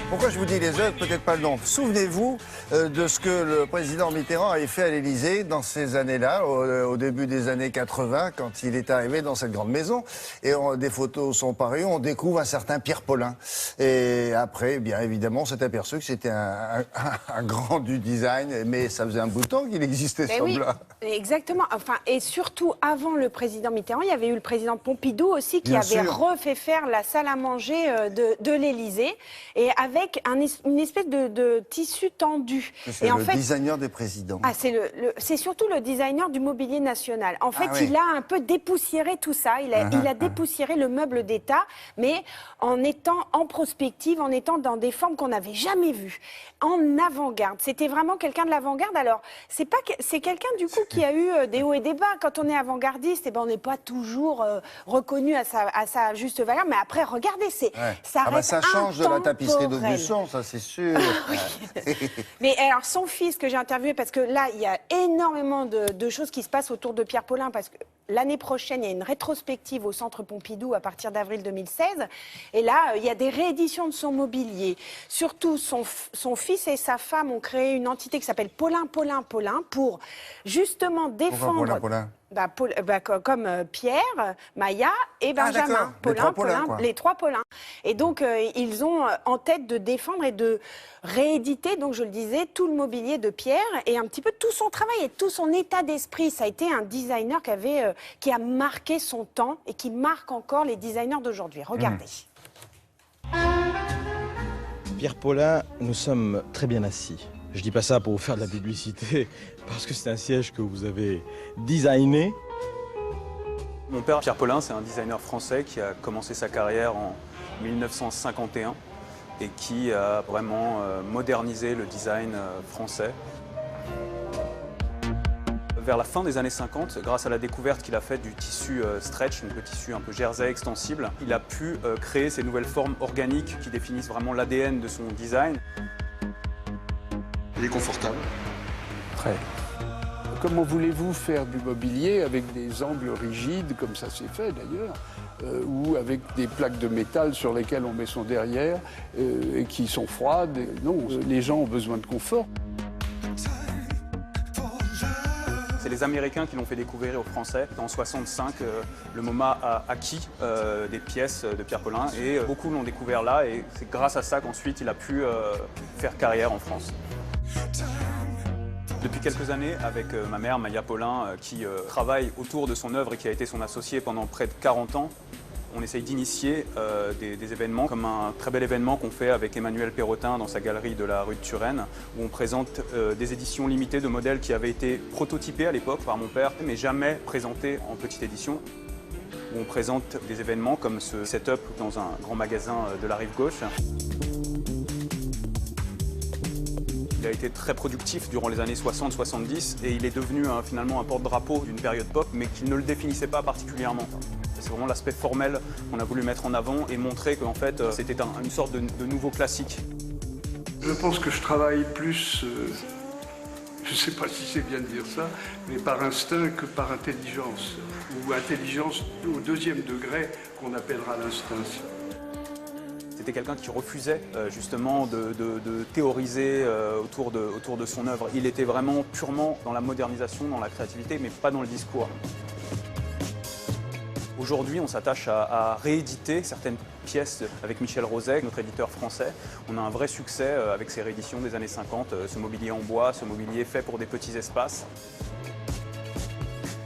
Pourquoi je vous dis les œuvres, peut-être pas le nom. Souvenez-vous de ce que le président Mitterrand avait fait à l'Élysée dans ces années-là, au début des années 80, quand il est arrivé dans cette grande maison. Et des photos sont parues, on découvre un certain Pierre Paulin. Et après, bien évidemment, on s'est aperçu que c'était un grand du design, mais ça faisait un bout de temps qu'il existait ce homme-là. Oui, exactement. Enfin, et surtout, avant le président Mitterrand, il y avait eu le président Pompidou aussi qui avait refait faire la salle à manger de l'Élysée. Et avec une espèce de tissu tendu. C'est le designer des présidents. Ah, c'est surtout le designer du mobilier national. En fait, oui. il a un peu dépoussiéré tout ça. Il a dépoussiéré le meuble d'État, mais en étant en prospective, en étant dans des formes qu'on n'avait jamais vues. En avant-garde. C'était vraiment quelqu'un de l'avant-garde. Alors, c'est quelqu'un, du coup, qui a eu des hauts et des bas. Quand on est avant-gardiste, eh ben, on n'est pas toujours reconnu à sa juste valeur. Mais après, regardez, ça reste ça change de la tapisserie intemporel. d'Aubusson, ça c'est sûr. Mais alors, son fils que j'ai interviewé, parce que là, il y a énormément de choses qui se passent autour de Pierre Paulin, parce que l'année prochaine, il y a une rétrospective au Centre Pompidou à partir d'avril 2016. Et là, il y a des rééditions de son mobilier. Surtout, son fils et sa femme ont créé une entité qui s'appelle Paulin pour justement défendre... Pourquoi Paulin comme Pierre, Maya et Benjamin. Les trois Paulins. Et donc, ils ont en tête de défendre et de rééditer, donc je le disais, tout le mobilier de Pierre et un petit peu tout son travail et tout son état d'esprit. Ça a été un designer qui a marqué son temps et qui marque encore les designers d'aujourd'hui. Regardez. Pierre Paulin, nous sommes très bien assis. Je dis pas ça pour vous faire de la publicité, parce que c'est un siège que vous avez designé. Mon père, Pierre Paulin, c'est un designer français qui a commencé sa carrière en 1951 et qui a vraiment modernisé le design français. Vers la fin des années 50, grâce à la découverte qu'il a faite du tissu stretch, donc le tissu un peu jersey extensible, il a pu créer ces nouvelles formes organiques qui définissent vraiment l'ADN de son design. Il est confortable. Très. Comment voulez-vous faire du mobilier avec des angles rigides, comme ça c'est fait d'ailleurs, ou avec des plaques de métal sur lesquelles on met son derrière et qui sont froides? Non, les gens ont besoin de confort. C'est les Américains qui l'ont fait découvrir aux Français. En 1965, le MoMA a acquis des pièces de Pierre Paulin et beaucoup l'ont découvert là et c'est grâce à ça qu'ensuite il a pu faire carrière en France. Depuis quelques années, avec ma mère, Maya Paulin, qui travaille autour de son œuvre et qui a été son associée pendant près de 40 ans, on essaye d'initier des événements, comme un très bel événement qu'on fait avec Emmanuel Perrotin dans sa galerie de la rue de Turenne, où on présente des éditions limitées de modèles qui avaient été prototypés à l'époque par mon père, mais jamais présentés en petite édition, où on présente des événements comme ce setup dans un grand magasin de la rive gauche. Il a été très productif durant les années 60-70 et il est devenu finalement un porte-drapeau d'une période pop, mais qui ne le définissait pas particulièrement. C'est vraiment l'aspect formel qu'on a voulu mettre en avant et montrer qu'en fait c'était une sorte de nouveau classique. Je pense que je travaille plus, je ne sais pas si c'est bien de dire ça, mais par instinct que par intelligence, ou intelligence au deuxième degré qu'on appellera l'instinct. C'était quelqu'un qui refusait justement de théoriser autour de son œuvre. Il était vraiment purement dans la modernisation, dans la créativité, mais pas dans le discours. Aujourd'hui, on s'attache à rééditer certaines pièces avec Michel Rozek, notre éditeur français. On a un vrai succès avec ces rééditions des années 50, ce mobilier en bois, ce mobilier fait pour des petits espaces.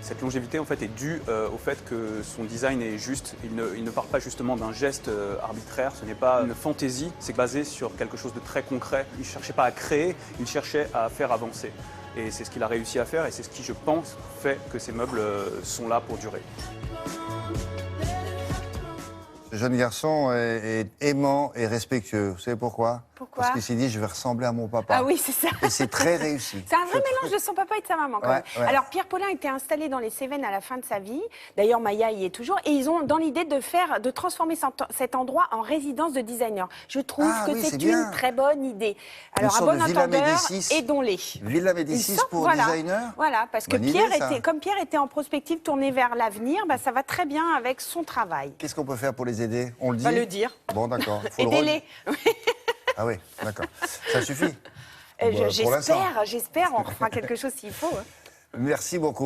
Cette longévité en fait est due au fait que son design est juste. Il ne part pas justement d'un geste arbitraire, ce n'est pas une fantaisie, c'est basé sur quelque chose de très concret. Il ne cherchait pas à créer, il cherchait à faire avancer. Et c'est ce qu'il a réussi à faire et c'est ce qui, je pense, fait que ces meubles sont là pour durer. Ce jeune garçon est aimant et respectueux. Vous savez pourquoi? Pourquoi? Parce qu'il s'est dit, je vais ressembler à mon papa. Ah oui, c'est ça. Et c'est très réussi. C'est un vrai mélange de son papa et de sa maman, quand même. Ouais. Alors, Pierre Paulin était installé dans les Cévennes à la fin de sa vie. D'ailleurs, Maya y est toujours. Et ils ont dans l'idée de transformer cet endroit en résidence de designer. Je trouve que c'est une très bonne idée. Alors, à bon entendeur, aidons-les. Villa Médicis pour designer. Voilà, parce que comme Pierre était en prospective tournée vers l'avenir, ça va très bien avec son travail. Qu'est-ce qu'on peut faire pour les aider? On le dit? On va le dire. Bon, d'accord. Aidez-les. Ah oui, d'accord. Ça suffit. Pour l'instant. J'espère, on refera quelque chose s'il faut. Merci beaucoup.